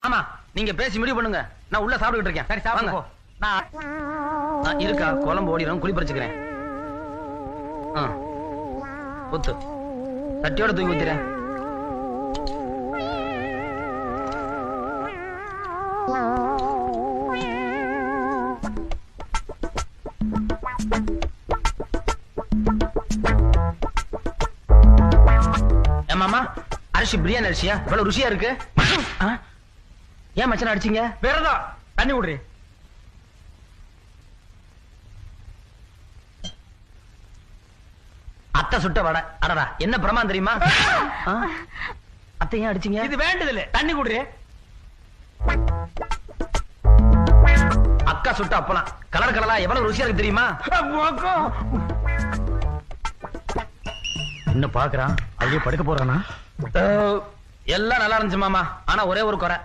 ஆமா, நீங்க பேசி முடிவு பண்ணுங்க. நான் உள்ள சாப்பிட்டுட்டு இருக்கேன். சரி சாப்பிடுங்க. நான் இருக்கா குழம்பு ஓடிடும், குழி பறிச்சுக்கிறேன். ஊத்து, தட்டியோட தூக்கி ஊத்துறேன். மாமா, அரிசி பிரியாணி அரிசியா? இவ்வளவு ருசியா இருக்கு. ஏன் மச்சான் அடிச்சீங்க? வேறதான் தண்ணி விடுறி. அத்தை சுட்ட வடை. அடடா, என்ன பிரமாதம் தெரியுமா? அத்தை ஏன் அடிச்சீங்க? இது வேண்டதில்லை, தண்ணி குடுறி. அக்கா சுட்ட அப்பலாம் கலர் கலரா எவ்வளவு ருசியா இருக்கு தெரியுமா? என்ன பாக்குறான்? அப்படியே படுக்க போறானா? எல்லாம் நல்லா இருந்துச்சு மாமா, ஆனா ஒரே ஒரு குறை.